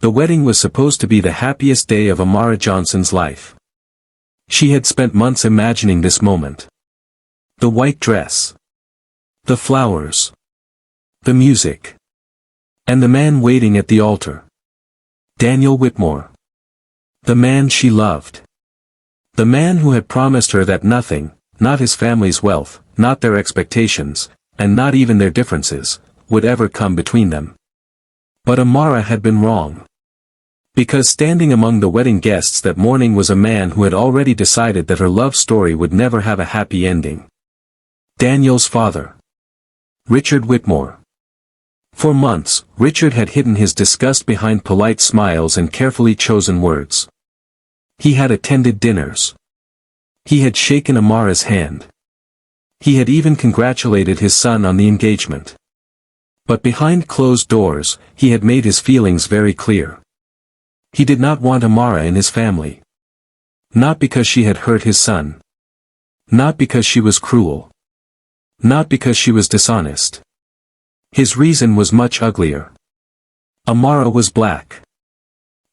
The wedding was supposed to be the happiest day of Amara Johnson's life. She had spent months imagining this moment. The white dress. The flowers. The music. And the man waiting at the altar. Daniel Whitmore. The man she loved. The man who had promised her that nothing, not his family's wealth, not their expectations, and not even their differences, would ever come between them. But Amara had been wrong. Because standing among the wedding guests that morning was a man who had already decided that her love story would never have a happy ending. Daniel's father. Richard Whitmore. For months, Richard had hidden his disgust behind polite smiles and carefully chosen words. He had attended dinners. He had shaken Amara's hand. He had even congratulated his son on the engagement. But behind closed doors, he had made his feelings very clear. He did not want Amara in his family. Not because she had hurt his son. Not because she was cruel. Not because she was dishonest. His reason was much uglier. Amara was black.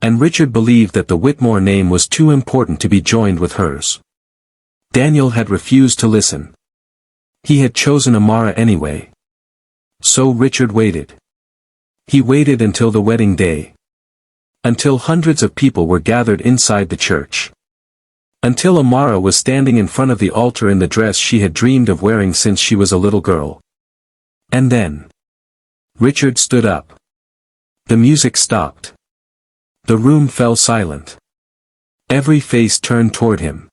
And Richard believed that the Whitmore name was too important to be joined with hers. Daniel had refused to listen. He had chosen Amara anyway. So Richard waited. He waited until the wedding day. Until hundreds of people were gathered inside the church. Until Amara was standing in front of the altar in the dress she had dreamed of wearing since she was a little girl. And then Richard stood up. The music stopped. The room fell silent. Every face turned toward him.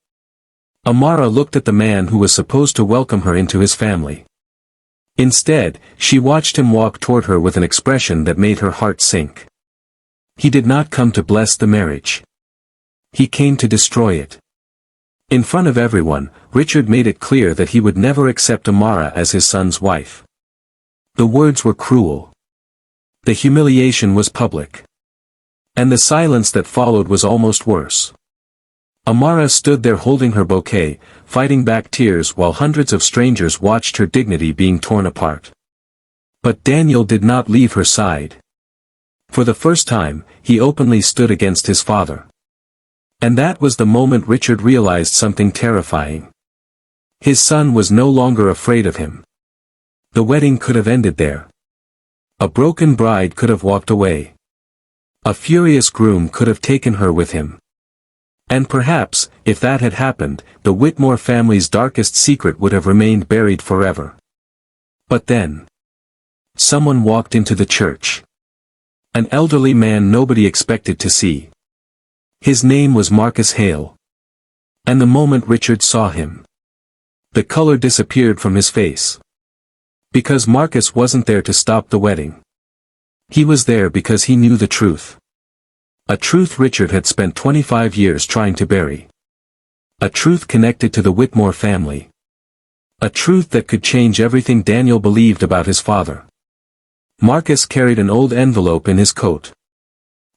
Amara looked at the man who was supposed to welcome her into his family. Instead, she watched him walk toward her with an expression that made her heart sink. He did not come to bless the marriage. He came to destroy it. In front of everyone, Richard made it clear that he would never accept Amara as his son's wife. The words were cruel. The humiliation was public. And the silence that followed was almost worse. Amara stood there holding her bouquet, fighting back tears while hundreds of strangers watched her dignity being torn apart. But Daniel did not leave her side. For the first time, he openly stood against his father. And that was the moment Richard realized something terrifying. His son was no longer afraid of him. The wedding could have ended there. A broken bride could have walked away. A furious groom could have taken her with him. And perhaps, if that had happened, the Whitmore family's darkest secret would have remained buried forever. But then someone walked into the church. An elderly man nobody expected to see. His name was Marcus Hale. And the moment Richard saw him, the color disappeared from his face. Because Marcus wasn't there to stop the wedding. He was there because he knew the truth. A truth Richard had spent 25 years trying to bury. A truth connected to the Whitmore family. A truth that could change everything Daniel believed about his father. Marcus carried an old envelope in his coat.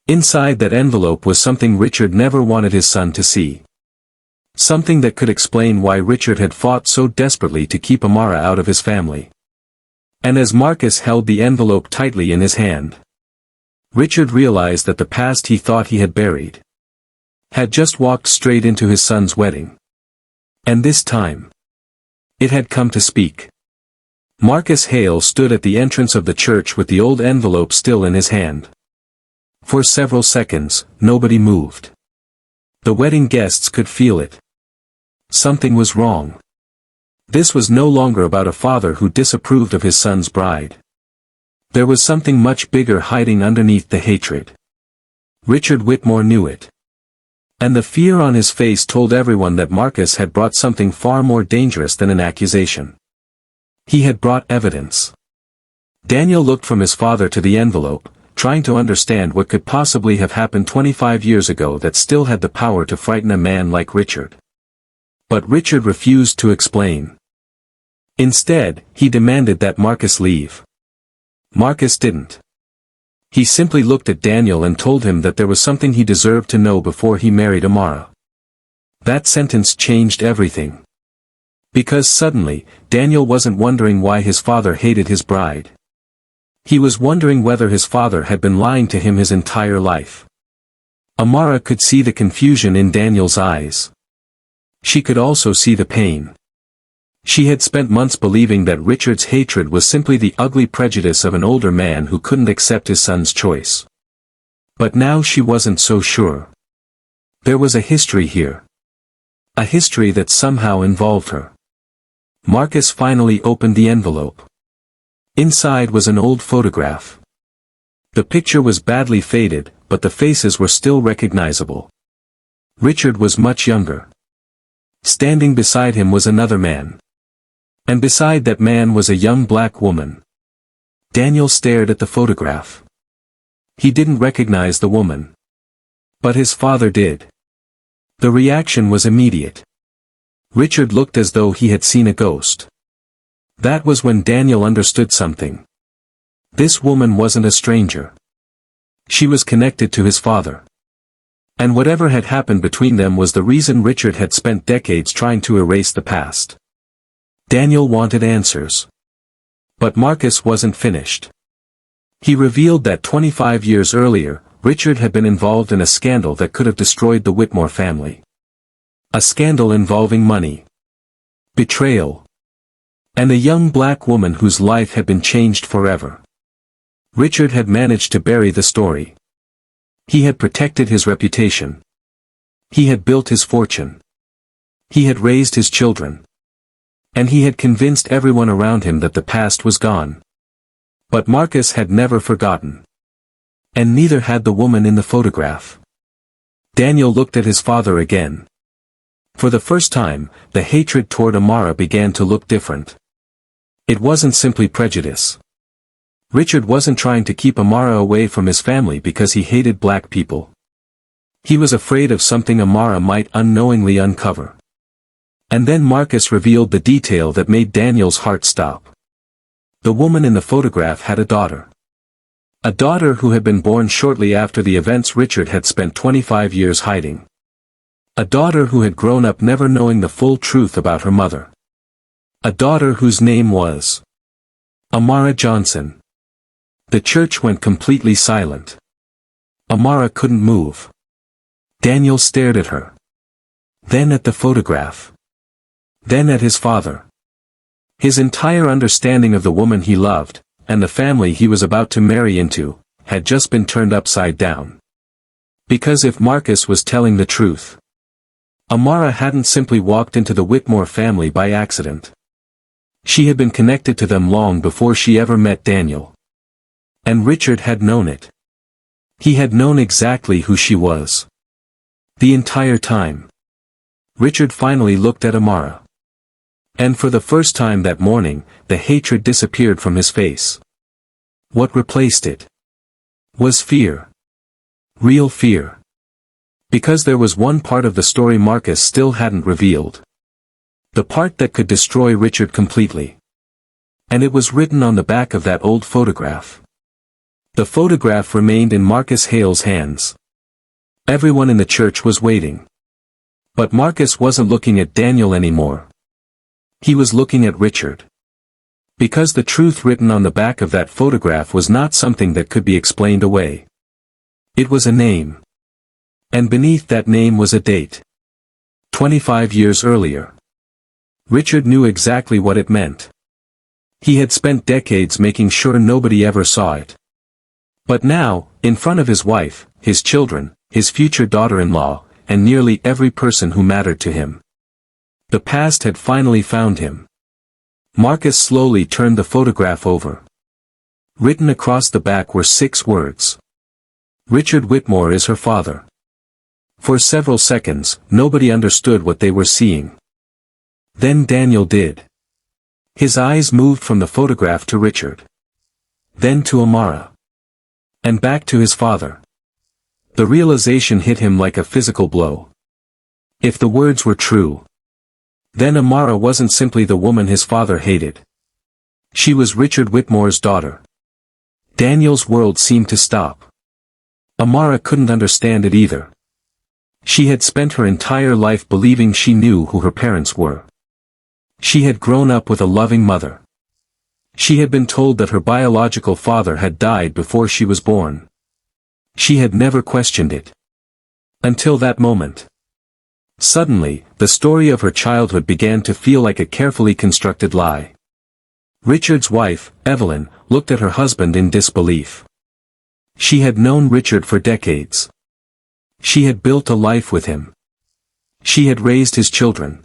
Inside that envelope was something Richard never wanted his son to see. Something that could explain why Richard had fought so desperately to keep Amara out of his family. And as Marcus held the envelope tightly in his hand, Richard realized that the past he thought he had buried had just walked straight into his son's wedding. And this time, it had come to speak. Marcus Hale stood at the entrance of the church with the old envelope still in his hand. For several seconds, nobody moved. The wedding guests could feel it. Something was wrong. This was no longer about a father who disapproved of his son's bride. There was something much bigger hiding underneath the hatred. Richard Whitmore knew it. And the fear on his face told everyone that Marcus had brought something far more dangerous than an accusation. He had brought evidence. Daniel looked from his father to the envelope, trying to understand what could possibly have happened 25 years ago that still had the power to frighten a man like Richard. But Richard refused to explain. Instead, he demanded that Marcus leave. Marcus didn't. He simply looked at Daniel and told him that there was something he deserved to know before he married Amara. That sentence changed everything. Because suddenly, Daniel wasn't wondering why his father hated his bride. He was wondering whether his father had been lying to him his entire life. Amara could see the confusion in Daniel's eyes. She could also see the pain. She had spent months believing that Richard's hatred was simply the ugly prejudice of an older man who couldn't accept his son's choice. But now she wasn't so sure. There was a history here. A history that somehow involved her. Marcus finally opened the envelope. Inside was an old photograph. The picture was badly faded, but the faces were still recognizable. Richard was much younger. Standing beside him was another man. And beside that man was a young black woman. Daniel stared at the photograph. He didn't recognize the woman. But his father did. The reaction was immediate. Richard looked as though he had seen a ghost. That was when Daniel understood something. This woman wasn't a stranger. She was connected to his father. And whatever had happened between them was the reason Richard had spent decades trying to erase the past. Daniel wanted answers. But Marcus wasn't finished. He revealed that 25 years earlier, Richard had been involved in a scandal that could have destroyed the Whitmore family. A scandal involving money, betrayal, and a young black woman whose life had been changed forever. Richard had managed to bury the story. He had protected his reputation. He had built his fortune. He had raised his children. And he had convinced everyone around him that the past was gone. But Marcus had never forgotten. And neither had the woman in the photograph. Daniel looked at his father again. For the first time, the hatred toward Amara began to look different. It wasn't simply prejudice. Richard wasn't trying to keep Amara away from his family because he hated black people. He was afraid of something Amara might unknowingly uncover. And then Marcus revealed the detail that made Daniel's heart stop. The woman in the photograph had a daughter. A daughter who had been born shortly after the events Richard had spent 25 years hiding. A daughter who had grown up never knowing the full truth about her mother. A daughter whose name was Amara Johnson. The church went completely silent. Amara couldn't move. Daniel stared at her. Then at the photograph. Then at his father. His entire understanding of the woman he loved, and the family he was about to marry into, had just been turned upside down. Because if Marcus was telling the truth, Amara hadn't simply walked into the Whitmore family by accident. She had been connected to them long before she ever met Daniel. And Richard had known it. He had known exactly who she was. The entire time. Richard finally looked at Amara. And for the first time that morning, the hatred disappeared from his face. What replaced it was fear. Real fear. Because there was one part of the story Marcus still hadn't revealed. The part that could destroy Richard completely. And it was written on the back of that old photograph. The photograph remained in Marcus Hale's hands. Everyone in the church was waiting. But Marcus wasn't looking at Daniel anymore. He was looking at Richard. Because the truth written on the back of that photograph was not something that could be explained away. It was a name. And beneath that name was a date. 25 years earlier. Richard knew exactly what it meant. He had spent decades making sure nobody ever saw it. But now, in front of his wife, his children, his future daughter-in-law, and nearly every person who mattered to him. The past had finally found him. Marcus slowly turned the photograph over. Written across the back were 6 words. Richard Whitmore is her father. For several seconds, nobody understood what they were seeing. Then Daniel did. His eyes moved from the photograph to Richard. Then to Amara. And back to his father. The realization hit him like a physical blow. If the words were true, then Amara wasn't simply the woman his father hated. She was Richard Whitmore's daughter. Daniel's world seemed to stop. Amara couldn't understand it either. She had spent her entire life believing she knew who her parents were. She had grown up with a loving mother. She had been told that her biological father had died before she was born. She had never questioned it. Until that moment. Suddenly, the story of her childhood began to feel like a carefully constructed lie. Richard's wife, Evelyn, looked at her husband in disbelief. She had known Richard for decades. She had built a life with him. She had raised his children.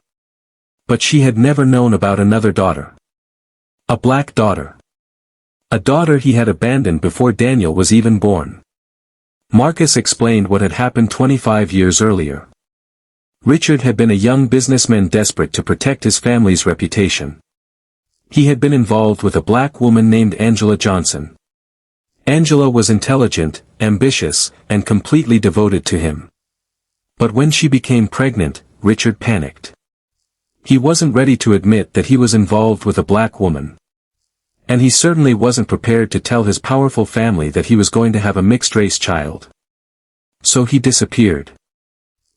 But she had never known about another daughter. A black daughter. A daughter he had abandoned before Daniel was even born. Marcus explained what had happened 25 years earlier. Richard had been a young businessman desperate to protect his family's reputation. He had been involved with a black woman named Amara Johnson. Angela was intelligent, ambitious, and completely devoted to him. But when she became pregnant, Richard panicked. He wasn't ready to admit that he was involved with a black woman. And he certainly wasn't prepared to tell his powerful family that he was going to have a mixed-race child. So he disappeared.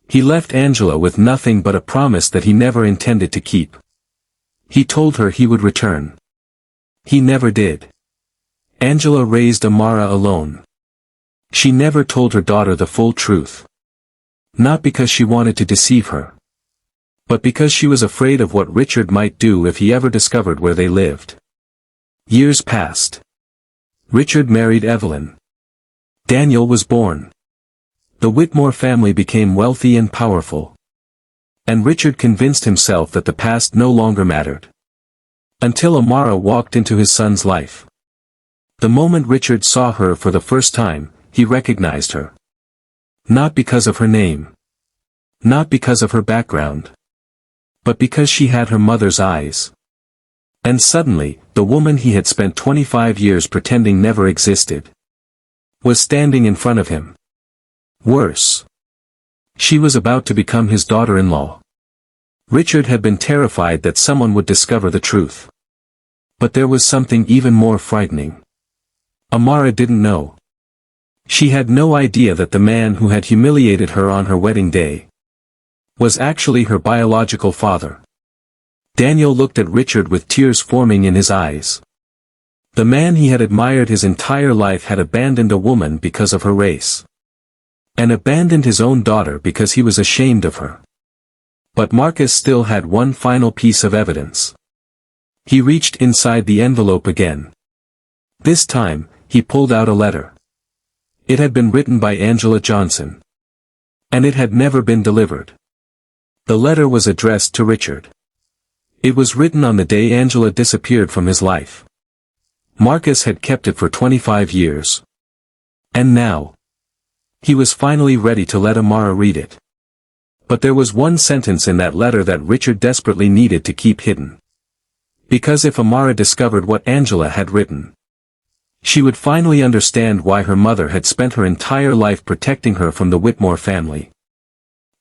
He left Angela with nothing but a promise that he never intended to keep. He told her he would return. He never did. Angela raised Amara alone. She never told her daughter the full truth. Not because she wanted to deceive her. But because she was afraid of what Richard might do if he ever discovered where they lived. Years passed. Richard married Evelyn. Daniel was born. The Whitmore family became wealthy and powerful. And Richard convinced himself that the past no longer mattered. Until Amara walked into his son's life. The moment Richard saw her for the first time, he recognized her. Not because of her name. Not because of her background. But because she had her mother's eyes. And suddenly, the woman he had spent 25 years pretending never existed, was standing in front of him. Worse. She was about to become his daughter-in-law. Richard had been terrified that someone would discover the truth. But there was something even more frightening. Amara didn't know. She had no idea that the man who had humiliated her on her wedding day was actually her biological father. Daniel looked at Richard with tears forming in his eyes. The man he had admired his entire life had abandoned a woman because of her race. And abandoned his own daughter because he was ashamed of her. But Marcus still had one final piece of evidence. He reached inside the envelope again. This time, he pulled out a letter. It had been written by Amara Johnson. And it had never been delivered. The letter was addressed to Richard. It was written on the day Angela disappeared from his life. Marcus had kept it for 25 years. And now, he was finally ready to let Amara read it. But there was one sentence in that letter that Richard desperately needed to keep hidden. Because if Amara discovered what Angela had written, she would finally understand why her mother had spent her entire life protecting her from the Whitmore family.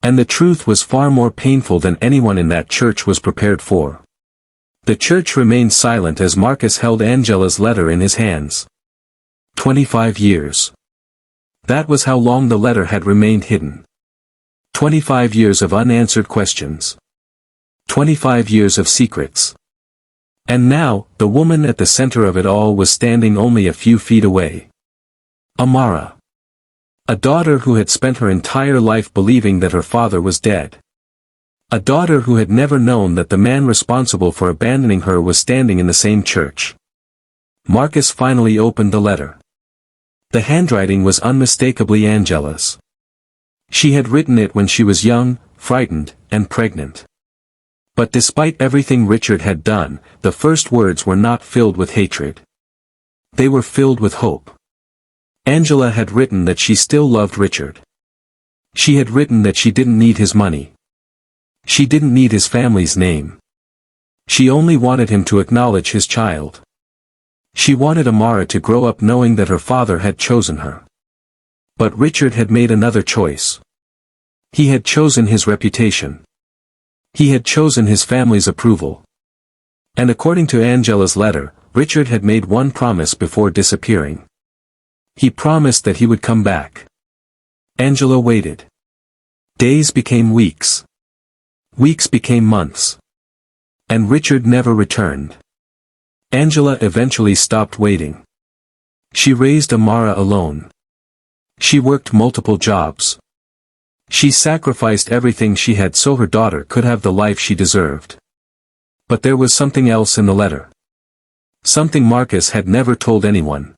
And the truth was far more painful than anyone in that church was prepared for. The church remained silent as Marcus held Angela's letter in his hands. 25 years. That was how long the letter had remained hidden. 25 years of unanswered questions. 25 years of secrets. And now, the woman at the center of it all was standing only a few feet away. Amara. A daughter who had spent her entire life believing that her father was dead. A daughter who had never known that the man responsible for abandoning her was standing in the same church. Marcus finally opened the letter. The handwriting was unmistakably Angela's. She had written it when she was young, frightened, and pregnant. But despite everything Richard had done, the first words were not filled with hatred. They were filled with hope. Angela had written that she still loved Richard. She had written that she didn't need his money. She didn't need his family's name. She only wanted him to acknowledge his child. She wanted Amara to grow up knowing that her father had chosen her. But Richard had made another choice. He had chosen his reputation. He had chosen his family's approval. And according to Angela's letter, Richard had made one promise before disappearing. He promised that he would come back. Angela waited. Days became weeks. Weeks became months. And Richard never returned. Angela eventually stopped waiting. She raised Amara alone. She worked multiple jobs. She sacrificed everything she had so her daughter could have the life she deserved. But there was something else in the letter. Something Marcus had never told anyone.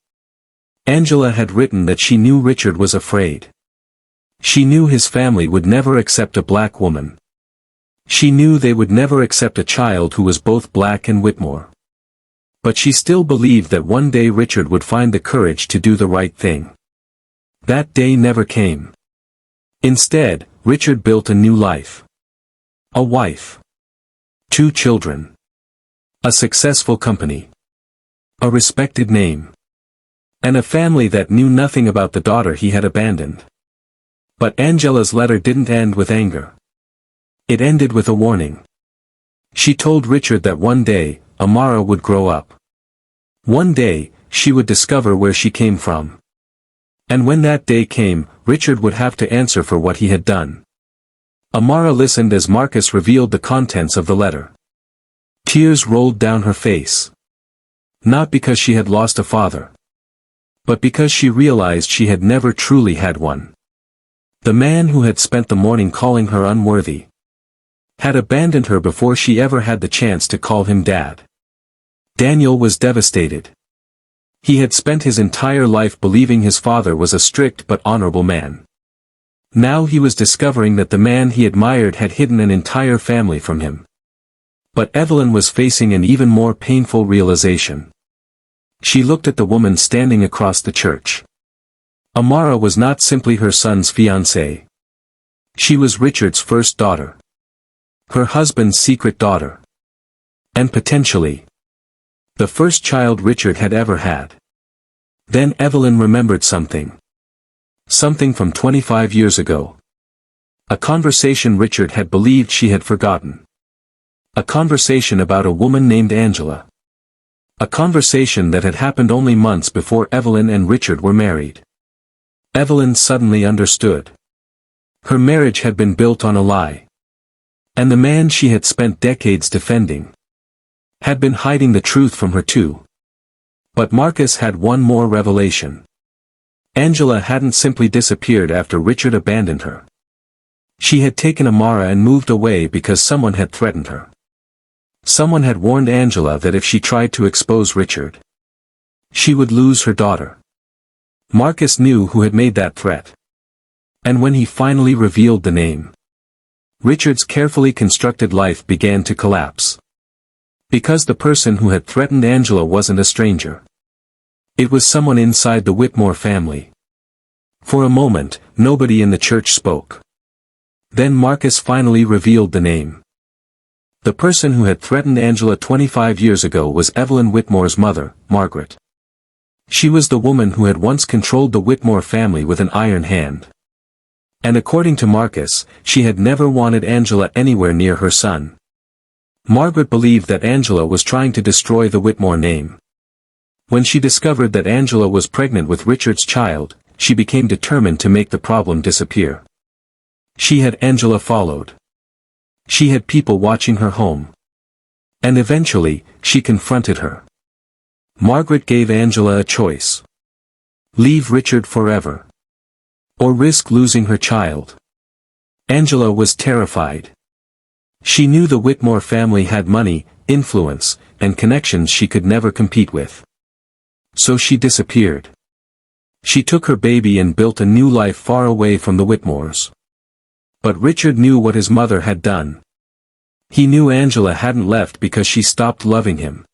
Angela had written that she knew Richard was afraid. She knew his family would never accept a black woman. She knew they would never accept a child who was both black and Whitmore. But she still believed that one day Richard would find the courage to do the right thing. That day never came. Instead, Richard built a new life. A wife. 2 children. A successful company. A respected name. And a family that knew nothing about the daughter he had abandoned. But Angela's letter didn't end with anger. It ended with a warning. She told Richard that one day, Amara would grow up. One day, she would discover where she came from. And when that day came, Richard would have to answer for what he had done. Amara listened as Marcus revealed the contents of the letter. Tears rolled down her face. Not because she had lost a father. But because she realized she had never truly had one. The man who had spent the morning calling her unworthy had abandoned her before she ever had the chance to call him dad. Daniel was devastated. He had spent his entire life believing his father was a strict but honorable man. Now he was discovering that the man he admired had hidden an entire family from him. But Evelyn was facing an even more painful realization. She looked at the woman standing across the church. Amara was not simply her son's fiancée. She was Richard's first daughter. Her husband's secret daughter. And potentially, the first child Richard had ever had. Then Evelyn remembered something. Something from 25 years ago. A conversation Richard had believed she had forgotten. A conversation about a woman named Angela. A conversation that had happened only months before Evelyn and Richard were married. Evelyn suddenly understood. Her marriage had been built on a lie. And the man she had spent decades defending had been hiding the truth from her too. But Marcus had one more revelation. Angela hadn't simply disappeared after Richard abandoned her. She had taken Amara and moved away because someone had threatened her. Someone had warned Angela that if she tried to expose Richard, she would lose her daughter. Marcus knew who had made that threat. And when he finally revealed the name, Richard's carefully constructed life began to collapse. Because the person who had threatened Angela wasn't a stranger. It was someone inside the Whitmore family. For a moment, nobody in the church spoke. Then Marcus finally revealed the name. The person who had threatened Angela 25 years ago was Evelyn Whitmore's mother, Margaret. She was the woman who had once controlled the Whitmore family with an iron hand. And according to Marcus, she had never wanted Angela anywhere near her son. Margaret believed that Angela was trying to destroy the Whitmore name. When she discovered that Angela was pregnant with Richard's child, she became determined to make the problem disappear. She had Angela followed. She had people watching her home. And eventually, she confronted her. Margaret gave Angela a choice. Leave Richard forever. Or risk losing her child. Angela was terrified. She knew the Whitmore family had money, influence, and connections she could never compete with. So she disappeared. She took her baby and built a new life far away from the Whitmores. But Richard knew what his mother had done. He knew Angela hadn't left because she stopped loving him.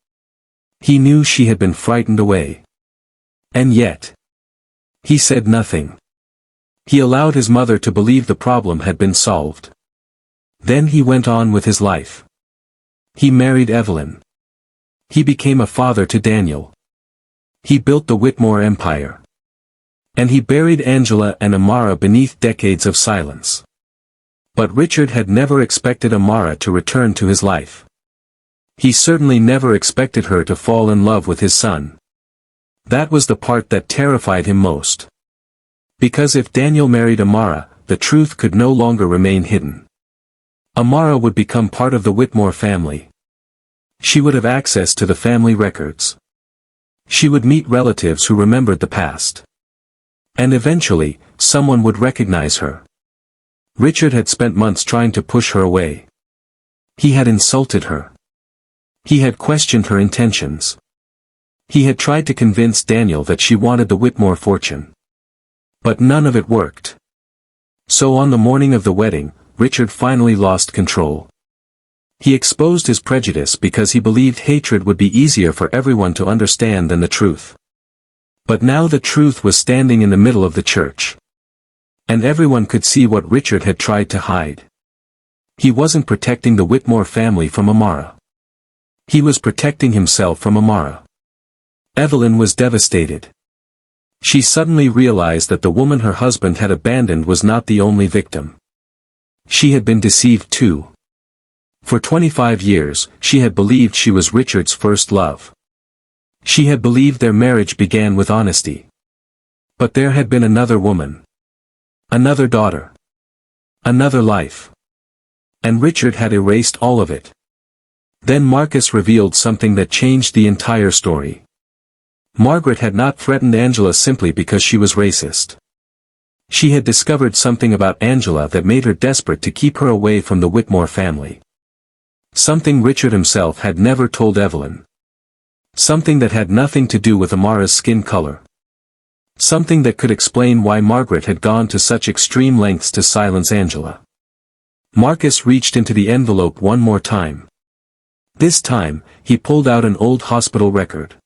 He knew she had been frightened away. And yet, he said nothing. He allowed his mother to believe the problem had been solved. Then he went on with his life. He married Evelyn. He became a father to Daniel. He built the Whitmore empire. And he buried Angela and Amara beneath decades of silence. But Richard had never expected Amara to return to his life. He certainly never expected her to fall in love with his son. That was the part that terrified him most. Because if Daniel married Amara, the truth could no longer remain hidden. Amara would become part of the Whitmore family. She would have access to the family records. She would meet relatives who remembered the past. And eventually, someone would recognize her. Richard had spent months trying to push her away. He had insulted her. He had questioned her intentions. He had tried to convince Daniel that she wanted the Whitmore fortune. But none of it worked. So on the morning of the wedding, Richard finally lost control. He exposed his prejudice because he believed hatred would be easier for everyone to understand than the truth. But now the truth was standing in the middle of the church. And everyone could see what Richard had tried to hide. He wasn't protecting the Whitmore family from Amara. He was protecting himself from Amara. Evelyn was devastated. She suddenly realized that the woman her husband had abandoned was not the only victim. She had been deceived too. For 25 years, she had believed she was Richard's first love. She had believed their marriage began with honesty. But there had been another woman. Another daughter. Another life. And Richard had erased all of it. Then Marcus revealed something that changed the entire story. Margaret had not threatened Angela simply because she was racist. She had discovered something about Angela that made her desperate to keep her away from the Whitmore family. Something Richard himself had never told Evelyn. Something that had nothing to do with Amara's skin color. Something that could explain why Margaret had gone to such extreme lengths to silence Angela. Marcus reached into the envelope one more time. This time, he pulled out an old hospital record.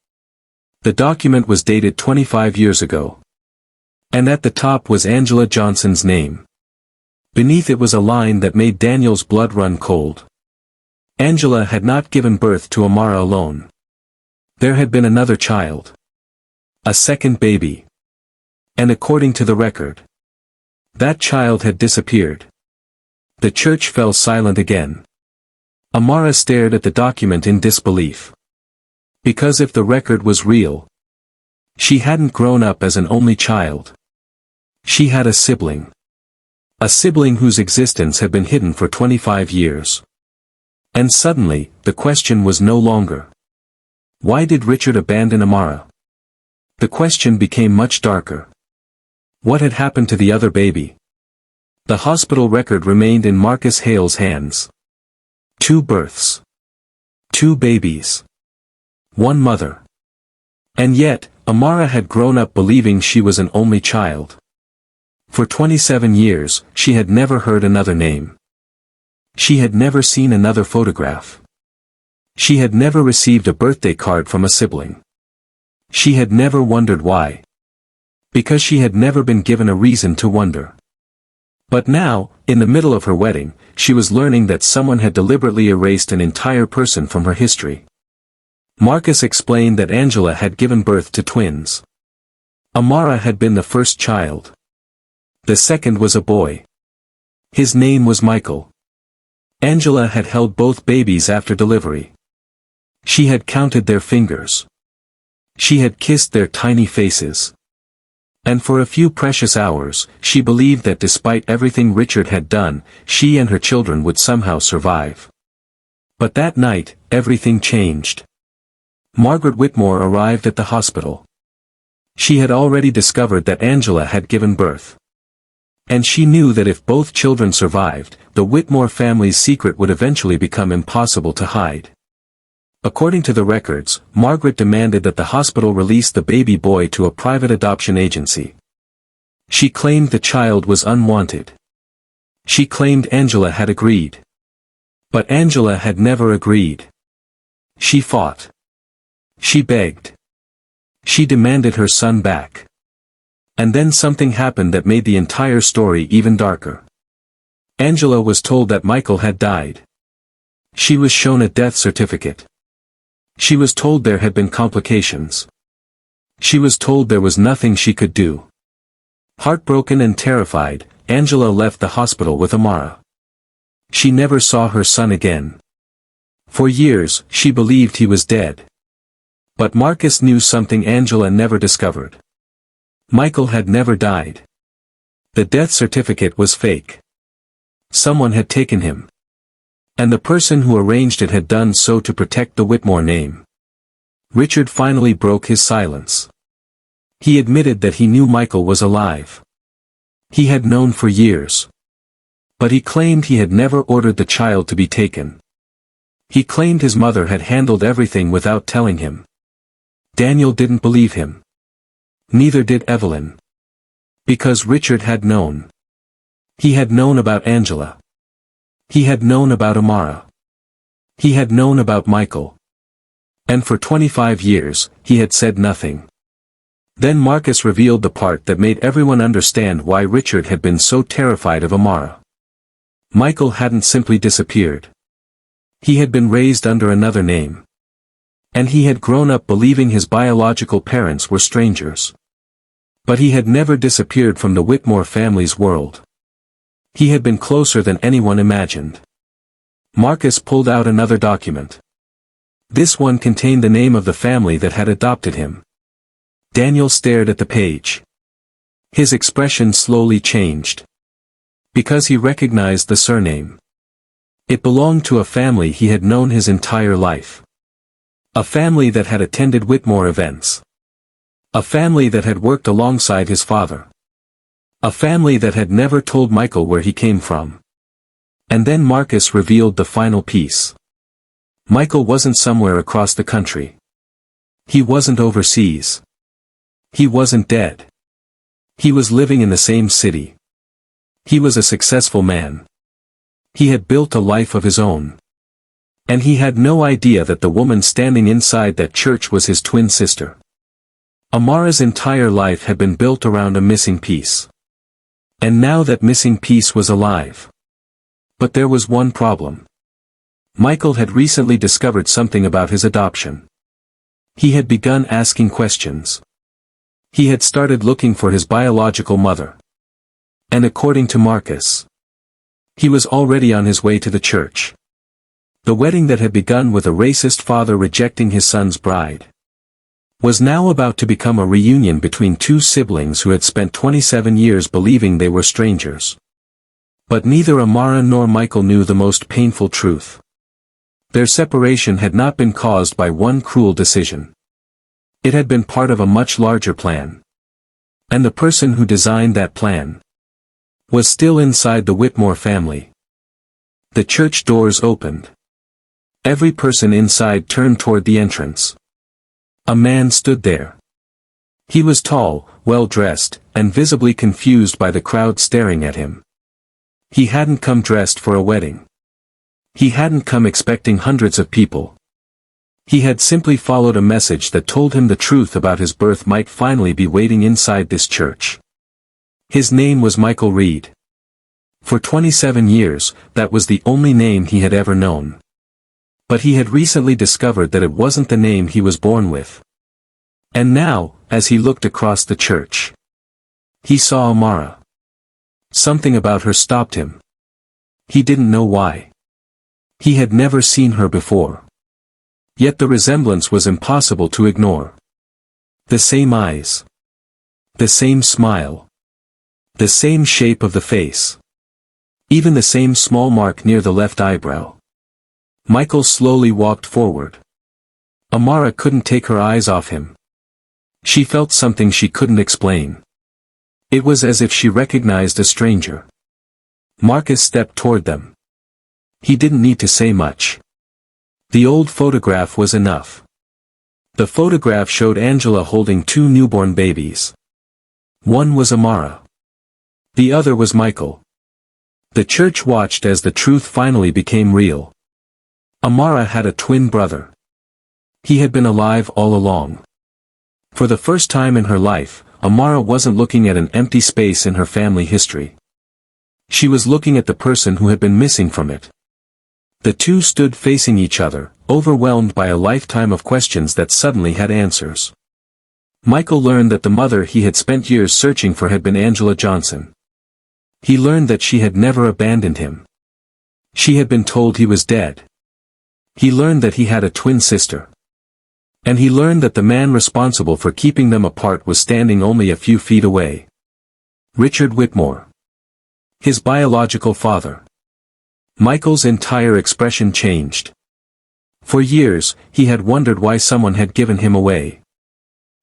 The document was dated 25 years ago. And at the top was Angela Johnson's name. Beneath it was a line that made Daniel's blood run cold. Angela had not given birth to Amara alone. There had been another child. A second baby. And according to the record, that child had disappeared. The church fell silent again. Amara stared at the document in disbelief. Because if the record was real, she hadn't grown up as an only child. She had a sibling. A sibling whose existence had been hidden for 25 years. And suddenly, the question was no longer, why did Richard abandon Amara? The question became much darker. What had happened to the other baby? The hospital record remained in Marcus Hale's hands. 2 births. 2 babies. 1 mother. And yet, Amara had grown up believing she was an only child. For 27 years, she had never heard another name. She had never seen another photograph. She had never received a birthday card from a sibling. She had never wondered why. Because she had never been given a reason to wonder. But now, in the middle of her wedding, she was learning that someone had deliberately erased an entire person from her history. Marcus explained that Angela had given birth to twins. Amara had been the first child. The second was a boy. His name was Michael. Angela had held both babies after delivery. She had counted their fingers. She had kissed their tiny faces. And for a few precious hours, she believed that despite everything Richard had done, she and her children would somehow survive. But that night, everything changed. Margaret Whitmore arrived at the hospital. She had already discovered that Angela had given birth. And she knew that if both children survived, the Whitmore family's secret would eventually become impossible to hide. According to the records, Margaret demanded that the hospital release the baby boy to a private adoption agency. She claimed the child was unwanted. She claimed Angela had agreed. But Angela had never agreed. She fought. She begged. She demanded her son back. And then something happened that made the entire story even darker. Angela was told that Michael had died. She was shown a death certificate. She was told there had been complications. She was told there was nothing she could do. Heartbroken and terrified, Angela left the hospital with Amara. She never saw her son again. For years, she believed he was dead. But Marcus knew something Angela never discovered. Michael had never died. The death certificate was fake. Someone had taken him. And the person who arranged it had done so to protect the Whitmore name. Richard finally broke his silence. He admitted that he knew Michael was alive. He had known for years. But he claimed he had never ordered the child to be taken. He claimed his mother had handled everything without telling him. Daniel didn't believe him. Neither did Evelyn. Because Richard had known. He had known about Angela. He had known about Amara. He had known about Michael. And for 25 years, he had said nothing. Then Marcus revealed the part that made everyone understand why Richard had been so terrified of Amara. Michael hadn't simply disappeared. He had been raised under another name. And he had grown up believing his biological parents were strangers. But he had never disappeared from the Whitmore family's world. He had been closer than anyone imagined. Marcus pulled out another document. This one contained the name of the family that had adopted him. Daniel stared at the page. His expression slowly changed. Because he recognized the surname. It belonged to a family he had known his entire life. A family that had attended Whitmore events. A family that had worked alongside his father. A family that had never told Michael where he came from. And then Marcus revealed the final piece. Michael wasn't somewhere across the country. He wasn't overseas. He wasn't dead. He was living in the same city. He was a successful man. He had built a life of his own. And he had no idea that the woman standing inside that church was his twin sister. Amara's entire life had been built around a missing piece. And now that missing piece was alive. But there was one problem. Michael had recently discovered something about his adoption. He had begun asking questions. He had started looking for his biological mother. And according to Marcus, he was already on his way to the church. The wedding that had begun with a racist father rejecting his son's bride was now about to become a reunion between two siblings who had spent 27 years believing they were strangers. But neither Amara nor Michael knew the most painful truth. Their separation had not been caused by one cruel decision. It had been part of a much larger plan. And the person who designed that plan was still inside the Whitmore family. The church doors opened. Every person inside turned toward the entrance. A man stood there. He was tall, well-dressed, and visibly confused by the crowd staring at him. He hadn't come dressed for a wedding. He hadn't come expecting hundreds of people. He had simply followed a message that told him the truth about his birth might finally be waiting inside this church. His name was Michael Reed. For 27 years, that was the only name he had ever known. But he had recently discovered that it wasn't the name he was born with. And now, as he looked across the church, he saw Amara. Something about her stopped him. He didn't know why. He had never seen her before. Yet the resemblance was impossible to ignore. The same eyes. The same smile. The same shape of the face. Even the same small mark near the left eyebrow. Michael slowly walked forward. Amara couldn't take her eyes off him. She felt something she couldn't explain. It was as if she recognized a stranger. Marcus stepped toward them. He didn't need to say much. The old photograph was enough. The photograph showed Angela holding two newborn babies. One was Amara. The other was Michael. The church watched as the truth finally became real. Amara had a twin brother. He had been alive all along. For the first time in her life, Amara wasn't looking at an empty space in her family history. She was looking at the person who had been missing from it. The two stood facing each other, overwhelmed by a lifetime of questions that suddenly had answers. Michael learned that the mother he had spent years searching for had been Angela Johnson. He learned that she had never abandoned him. She had been told he was dead. He learned that he had a twin sister. And he learned that the man responsible for keeping them apart was standing only a few feet away. Richard Whitmore. His biological father. Michael's entire expression changed. For years, he had wondered why someone had given him away.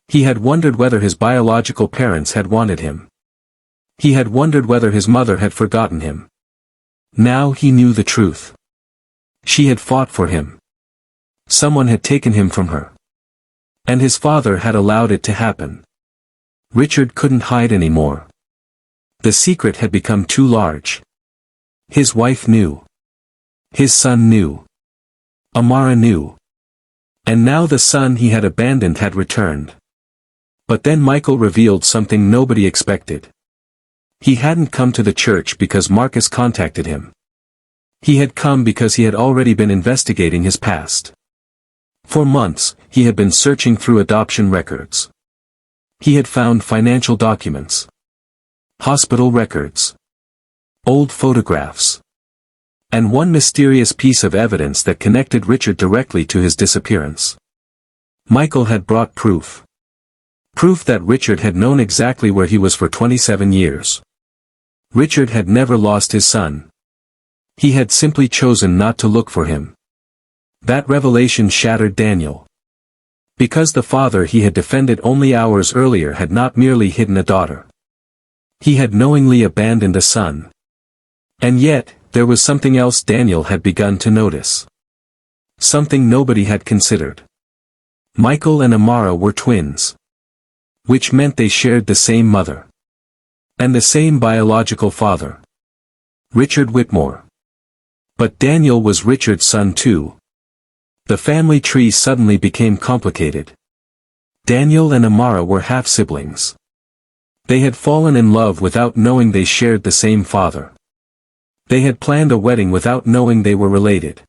He had wondered whether his biological parents had wanted him. He had wondered whether his mother had forgotten him. Now he knew the truth. She had fought for him. Someone had taken him from her. And his father had allowed it to happen. Richard couldn't hide anymore. The secret had become too large. His wife knew. His son knew. Amara knew. And now the son he had abandoned had returned. But then Michael revealed something nobody expected. He hadn't come to the church because Marcus contacted him. He had come because he had already been investigating his past. For months, he had been searching through adoption records. He had found financial documents, hospital records, old photographs, and one mysterious piece of evidence that connected Richard directly to his disappearance. Michael had brought proof. Proof that Richard had known exactly where he was for 27 years. Richard had never lost his son. He had simply chosen not to look for him. That revelation shattered Daniel. Because the father he had defended only hours earlier had not merely hidden a daughter. He had knowingly abandoned a son. And yet, there was something else Daniel had begun to notice. Something nobody had considered. Michael and Amara were twins. Which meant they shared the same mother. And the same biological father. Richard Whitmore. But Daniel was Richard's son too. The family tree suddenly became complicated. Daniel and Amara were half-siblings. They had fallen in love without knowing they shared the same father. They had planned a wedding without knowing they were related.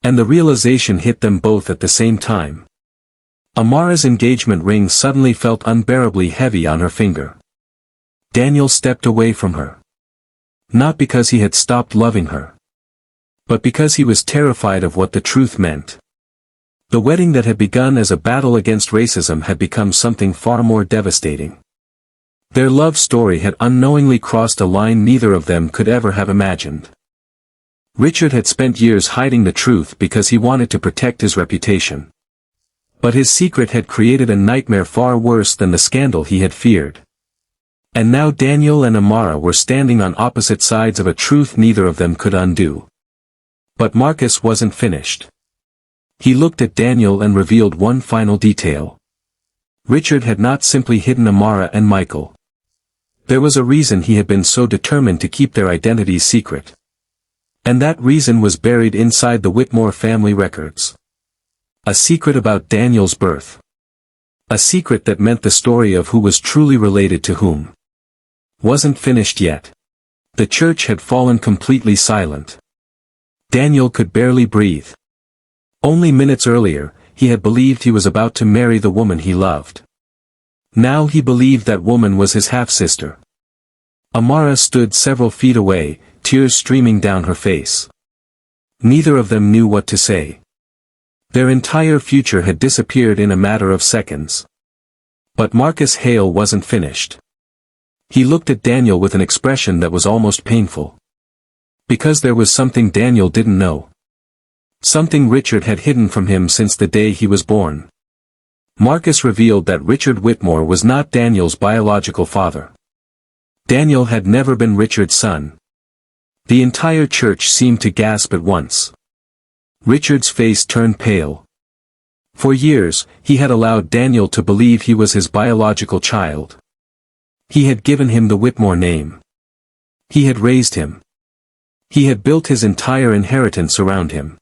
And the realization hit them both at the same time. Amara's engagement ring suddenly felt unbearably heavy on her finger. Daniel stepped away from her. Not because he had stopped loving her. But because he was terrified of what the truth meant. The wedding that had begun as a battle against racism had become something far more devastating. Their love story had unknowingly crossed a line neither of them could ever have imagined. Richard had spent years hiding the truth because he wanted to protect his reputation. But his secret had created a nightmare far worse than the scandal he had feared. And now Daniel and Amara were standing on opposite sides of a truth neither of them could undo. But Marcus wasn't finished. He looked at Daniel and revealed one final detail. Richard had not simply hidden Amara and Michael. There was a reason he had been so determined to keep their identities secret. And that reason was buried inside the Whitmore family records. A secret about Daniel's birth. A secret that meant the story of who was truly related to whom. Wasn't finished yet. The church had fallen completely silent. Daniel could barely breathe. Only minutes earlier, he had believed he was about to marry the woman he loved. Now he believed that woman was his half-sister. Amara stood several feet away, tears streaming down her face. Neither of them knew what to say. Their entire future had disappeared in a matter of seconds. But Marcus Hale wasn't finished. He looked at Daniel with an expression that was almost painful. Because there was something Daniel didn't know. Something Richard had hidden from him since the day he was born. Marcus revealed that Richard Whitmore was not Daniel's biological father. Daniel had never been Richard's son. The entire church seemed to gasp at once. Richard's face turned pale. For years, he had allowed Daniel to believe he was his biological child. He had given him the Whitmore name. He had raised him. He had built his entire inheritance around him.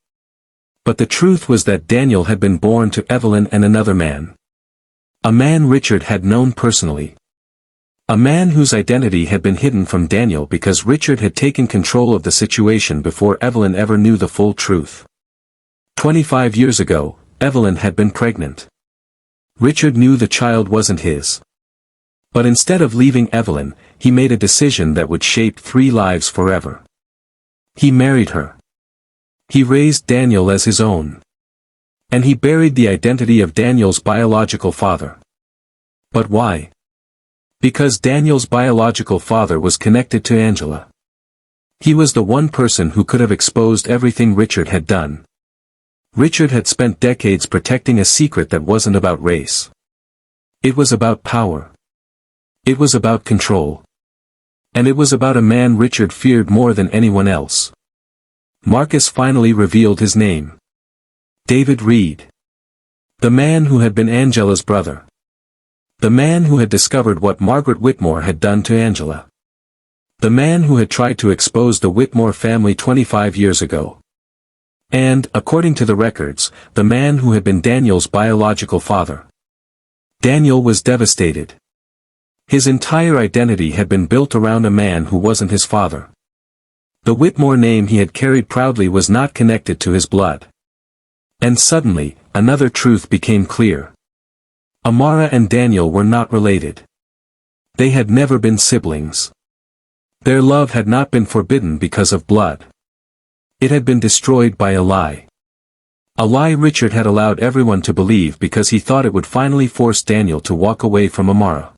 But the truth was that Daniel had been born to Evelyn and another man. A man Richard had known personally. A man whose identity had been hidden from Daniel because Richard had taken control of the situation before Evelyn ever knew the full truth. 25 years ago, Evelyn had been pregnant. Richard knew the child wasn't his. But instead of leaving Evelyn, he made a decision that would shape 3 lives forever. He married her. He raised Daniel as his own. And he buried the identity of Daniel's biological father. But why? Because Daniel's biological father was connected to Angela. He was the one person who could have exposed everything Richard had done. Richard had spent decades protecting a secret that wasn't about race. It was about power. It was about control. And it was about a man Richard feared more than anyone else. Marcus finally revealed his name. David Reed. The man who had been Angela's brother. The man who had discovered what Margaret Whitmore had done to Angela. The man who had tried to expose the Whitmore family 25 years ago. And, according to the records, the man who had been Daniel's biological father. Daniel was devastated. His entire identity had been built around a man who wasn't his father. The Whitmore name he had carried proudly was not connected to his blood. And suddenly, another truth became clear. Amara and Daniel were not related. They had never been siblings. Their love had not been forbidden because of blood. It had been destroyed by a lie. A lie Richard had allowed everyone to believe because he thought it would finally force Daniel to walk away from Amara.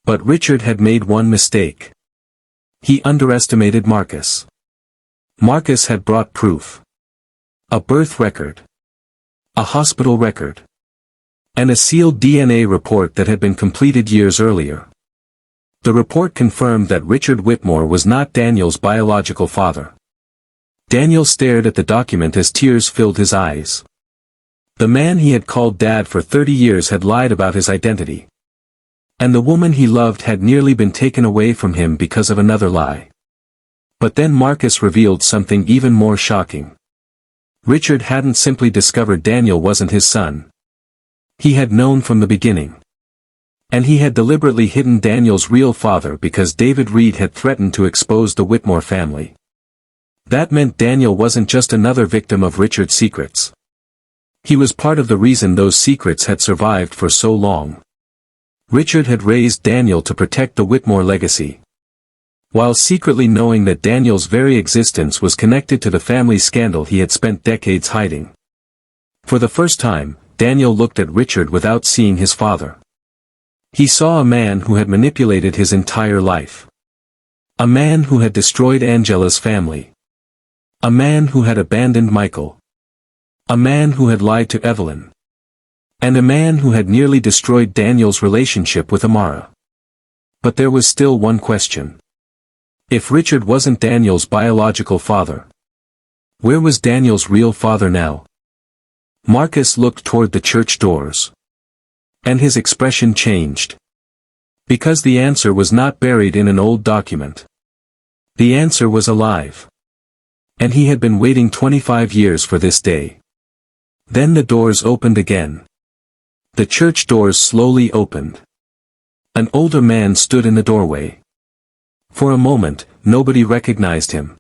But Richard had made one mistake. He underestimated Marcus. Marcus had brought proof. A birth record. A hospital record. And a sealed DNA report that had been completed years earlier. The report confirmed that Richard Whitmore was not Daniel's biological father. Daniel stared at the document as tears filled his eyes. The man he had called Dad for 30 years had lied about his identity. And the woman he loved had nearly been taken away from him because of another lie. But then Marcus revealed something even more shocking. Richard hadn't simply discovered Daniel wasn't his son. He had known from the beginning. And he had deliberately hidden Daniel's real father because David Reed had threatened to expose the Whitmore family. That meant Daniel wasn't just another victim of Richard's secrets. He was part of the reason those secrets had survived for so long. Richard had raised Daniel to protect the Whitmore legacy. While secretly knowing that Daniel's very existence was connected to the family scandal he had spent decades hiding. For the first time, Daniel looked at Richard without seeing his father. He saw a man who had manipulated his entire life. A man who had destroyed Angela's family. A man who had abandoned Michael. A man who had lied to Evelyn. And a man who had nearly destroyed Daniel's relationship with Amara. But there was still one question. If Richard wasn't Daniel's biological father, where was Daniel's real father now? Marcus looked toward the church doors. And his expression changed. Because the answer was not buried in an old document. The answer was alive. And he had been waiting 25 years for this day. Then the doors opened again. The church doors slowly opened. An older man stood in the doorway. For a moment, nobody recognized him.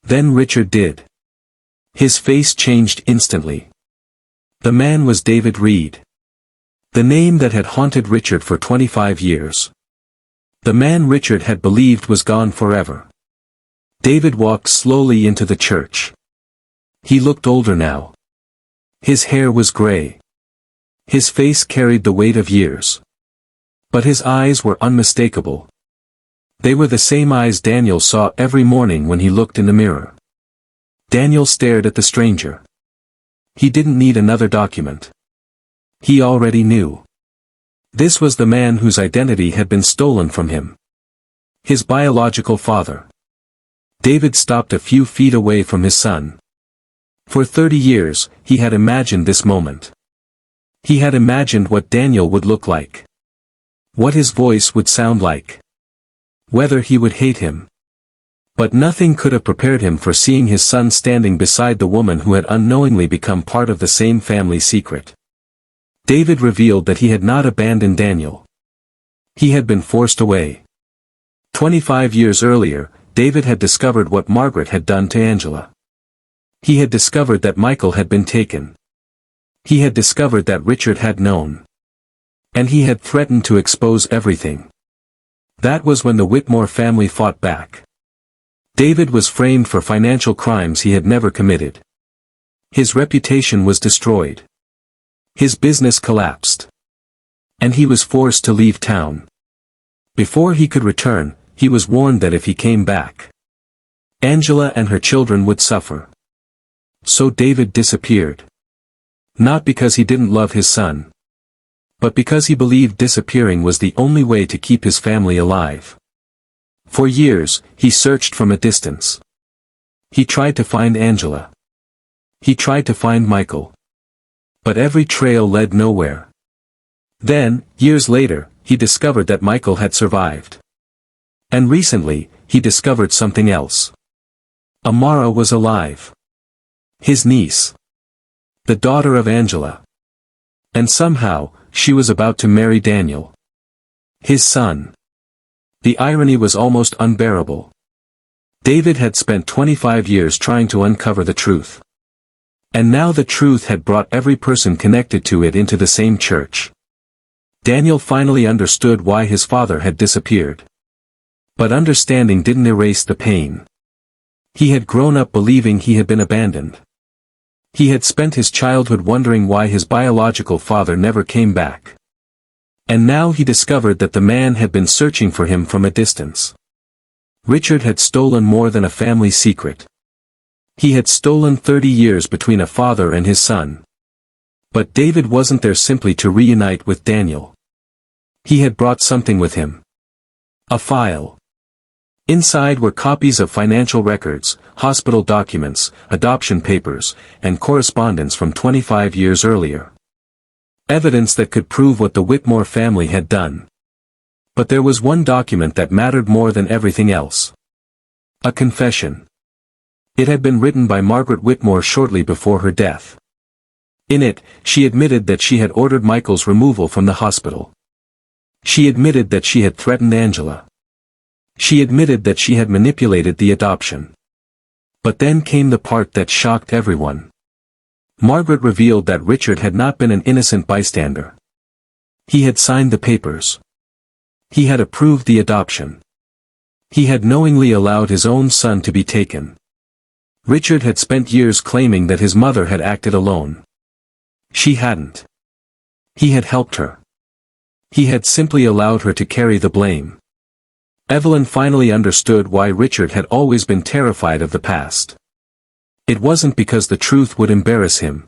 Then Richard did. His face changed instantly. The man was David Reed. The name that had haunted Richard for 25 years. The man Richard had believed was gone forever. David walked slowly into the church. He looked older now. His hair was gray. His face carried the weight of years. But his eyes were unmistakable. They were the same eyes Daniel saw every morning when he looked in the mirror. Daniel stared at the stranger. He didn't need another document. He already knew. This was the man whose identity had been stolen from him. His biological father. David stopped a few feet away from his son. For 30 years, he had imagined this moment. He had imagined what Daniel would look like. What his voice would sound like. Whether he would hate him. But nothing could have prepared him for seeing his son standing beside the woman who had unknowingly become part of the same family secret. David revealed that he had not abandoned Daniel. He had been forced away. 25 years earlier, David had discovered what Margaret had done to Angela. He had discovered that Michael had been taken. He had discovered that Richard had known. And he had threatened to expose everything. That was when the Whitmore family fought back. David was framed for financial crimes he had never committed. His reputation was destroyed. His business collapsed. And he was forced to leave town. Before he could return, he was warned that if he came back, Angela and her children would suffer. So David disappeared. Not because he didn't love his son, but because he believed disappearing was the only way to keep his family alive. For years, he searched from a distance. He tried to find Angela. He tried to find Michael. But every trail led nowhere. Then, years later, he discovered that Michael had survived. And recently, he discovered something else. Amara was alive. His niece. The daughter of Angela. And somehow, she was about to marry Daniel. His son. The irony was almost unbearable. David had spent 25 years trying to uncover the truth. And now the truth had brought every person connected to it into the same church. Daniel finally understood why his father had disappeared. But understanding didn't erase the pain. He had grown up believing he had been abandoned. He had spent his childhood wondering why his biological father never came back. And now he discovered that the man had been searching for him from a distance. Richard had stolen more than a family secret. He had stolen 30 years between a father and his son. But David wasn't there simply to reunite with Daniel. He had brought something with him. A file. Inside were copies of financial records, hospital documents, adoption papers, and correspondence from 25 years earlier. Evidence that could prove what the Whitmore family had done. But there was one document that mattered more than everything else. A confession. It had been written by Margaret Whitmore shortly before her death. In it, she admitted that she had ordered Michael's removal from the hospital. She admitted that she had threatened Angela. She admitted that she had manipulated the adoption. But then came the part that shocked everyone. Margaret revealed that Richard had not been an innocent bystander. He had signed the papers. He had approved the adoption. He had knowingly allowed his own son to be taken. Richard had spent years claiming that his mother had acted alone. She hadn't. He had helped her. He had simply allowed her to carry the blame. Evelyn finally understood why Richard had always been terrified of the past. It wasn't because the truth would embarrass him.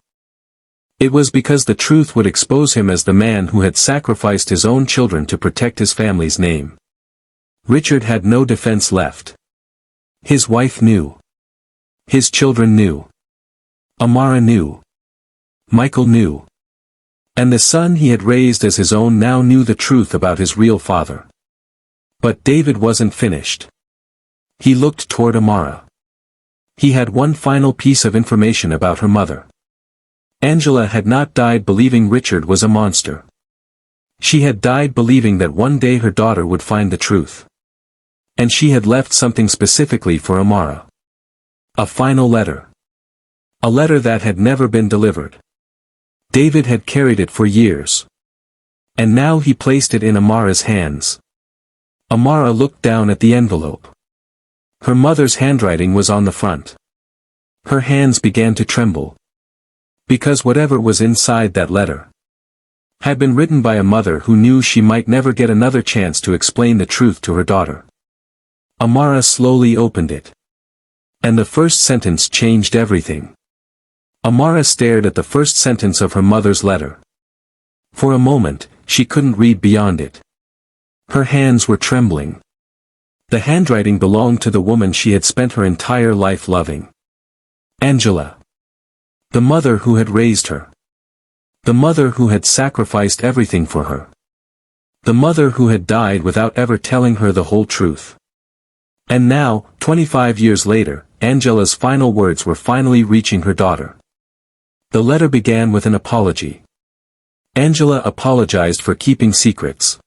It was because the truth would expose him as the man who had sacrificed his own children to protect his family's name. Richard had no defense left. His wife knew. His children knew. Amara knew. Michael knew. And the son he had raised as his own now knew the truth about his real father. But David wasn't finished. He looked toward Amara. He had one final piece of information about her mother. Angela had not died believing Richard was a monster. She had died believing that one day her daughter would find the truth. And she had left something specifically for Amara. A final letter. A letter that had never been delivered. David had carried it for years. And now he placed it in Amara's hands. Amara looked down at the envelope. Her mother's handwriting was on the front. Her hands began to tremble. Because whatever was inside that letter had been written by a mother who knew she might never get another chance to explain the truth to her daughter. Amara slowly opened it. And the first sentence changed everything. Amara stared at the first sentence of her mother's letter. For a moment, she couldn't read beyond it. Her hands were trembling. The handwriting belonged to the woman she had spent her entire life loving. Angela. The mother who had raised her. The mother who had sacrificed everything for her. The mother who had died without ever telling her the whole truth. And now, 25 years later, Angela's final words were finally reaching her daughter. The letter began with an apology. Angela apologized for keeping secrets.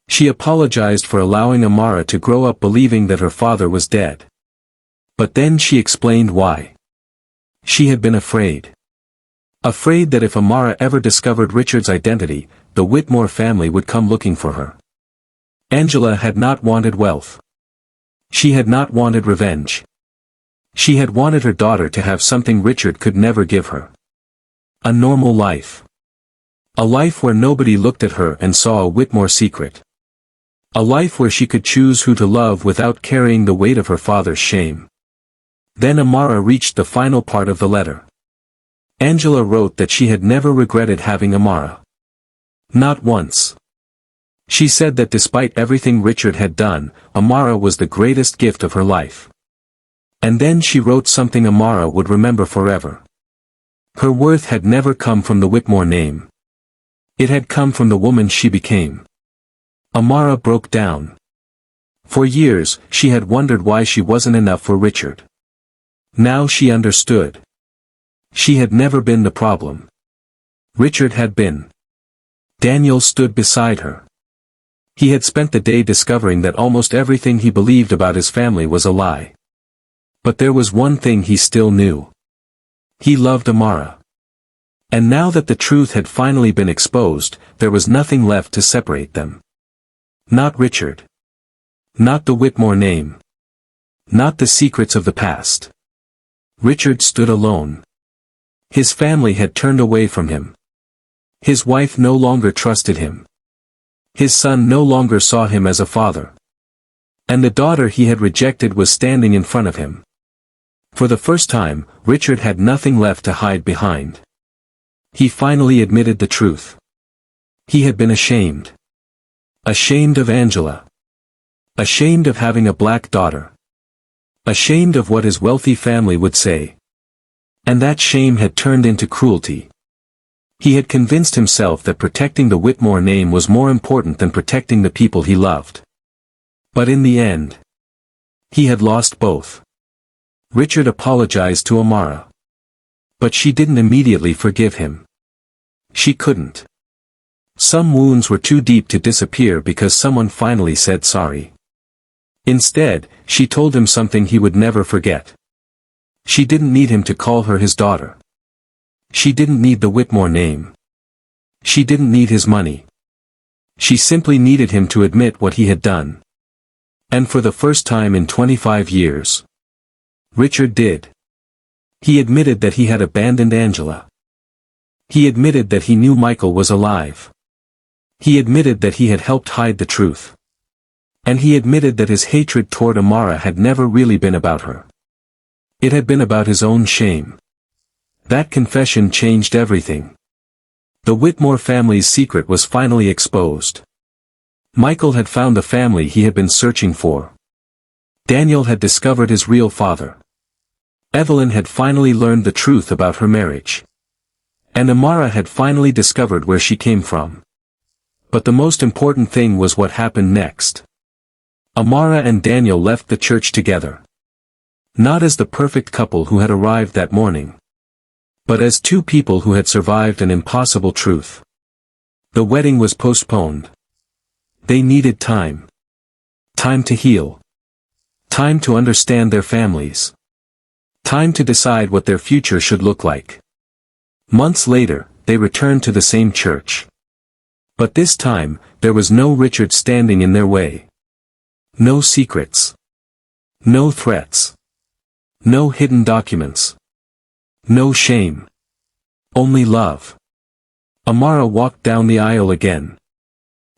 She apologized for allowing Amara to grow up believing that her father was dead. But then she explained why. She had been afraid. Afraid that if Amara ever discovered Richard's identity, the Whitmore family would come looking for her. Angela had not wanted wealth. She had not wanted revenge. She had wanted her daughter to have something Richard could never give her. A normal life. A life where nobody looked at her and saw a Whitmore secret. A life where she could choose who to love without carrying the weight of her father's shame. Then Amara reached the final part of the letter. Angela wrote that she had never regretted having Amara. Not once. She said that despite everything Richard had done, Amara was the greatest gift of her life. And then she wrote something Amara would remember forever. Her worth had never come from the Whitmore name. It had come from the woman she became. Amara broke down. For years, she had wondered why she wasn't enough for Richard. Now she understood. She had never been the problem. Richard had been. Daniel stood beside her. He had spent the day discovering that almost everything he believed about his family was a lie. But there was one thing he still knew. He loved Amara. And now that the truth had finally been exposed, there was nothing left to separate them. Not Richard. Not the Whitmore name. Not the secrets of the past. Richard stood alone. His family had turned away from him. His wife no longer trusted him. His son no longer saw him as a father. And the daughter he had rejected was standing in front of him. For the first time, Richard had nothing left to hide behind. He finally admitted the truth. He had been ashamed. Ashamed of Angela. Ashamed of having a black daughter. Ashamed of what his wealthy family would say. And that shame had turned into cruelty. He had convinced himself that protecting the Whitmore name was more important than protecting the people he loved. But in the end, he had lost both. Richard apologized to Amara. But she didn't immediately forgive him. She couldn't. Some wounds were too deep to disappear because someone finally said sorry. Instead, she told him something he would never forget. She didn't need him to call her his daughter. She didn't need the Whitmore name. She didn't need his money. She simply needed him to admit what he had done. And for the first time in 25 years, Richard did. He admitted that he had abandoned Angela. He admitted that he knew Michael was alive. He admitted that he had helped hide the truth. And he admitted that his hatred toward Amara had never really been about her. It had been about his own shame. That confession changed everything. The Whitmore family's secret was finally exposed. Michael had found the family he had been searching for. Daniel had discovered his real father. Evelyn had finally learned the truth about her marriage. And Amara had finally discovered where she came from. But the most important thing was what happened next. Amara and Daniel left the church together. Not as the perfect couple who had arrived that morning. But as two people who had survived an impossible truth. The wedding was postponed. They needed time. Time to heal. Time to understand their families. Time to decide what their future should look like. Months later, they returned to the same church. But this time, there was no Richard standing in their way. No secrets. No threats. No hidden documents. No shame. Only love. Amara walked down the aisle again.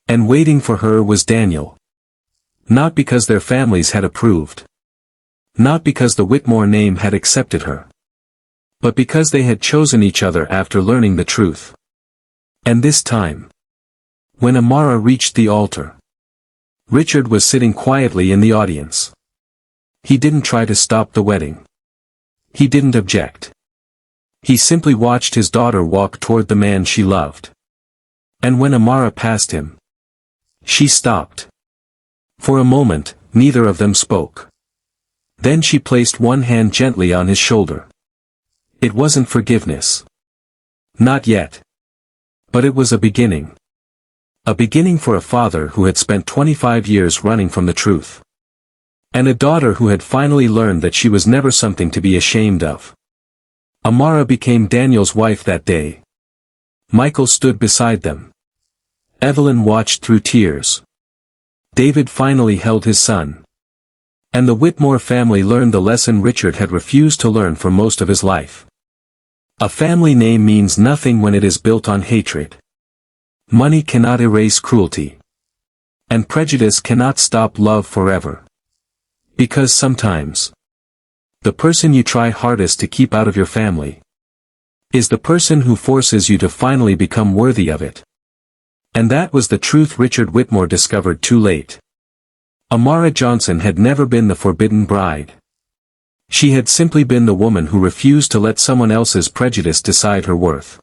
And waiting for her was Daniel. Not because their families had approved. Not because the Whitmore name had accepted her. But because they had chosen each other after learning the truth. And this time, when Amara reached the altar, Richard was sitting quietly in the audience. He didn't try to stop the wedding. He didn't object. He simply watched his daughter walk toward the man she loved. And when Amara passed him, she stopped. For a moment, neither of them spoke. Then she placed one hand gently on his shoulder. It wasn't forgiveness. Not yet. But it was a beginning. A beginning for a father who had spent 25 years running from the truth. And a daughter who had finally learned that she was never something to be ashamed of. Amara became Daniel's wife that day. Michael stood beside them. Evelyn watched through tears. David finally held his son. And the Whitmore family learned the lesson Richard had refused to learn for most of his life. A family name means nothing when it is built on hatred. Money cannot erase cruelty. And prejudice cannot stop love forever. Because sometimes, The person you try hardest to keep out of your family is the person who forces you to finally become worthy of it. And that was the truth Richard Whitmore discovered too late. Amara Johnson had never been the forbidden bride. She had simply been the woman who refused to let someone else's prejudice decide her worth.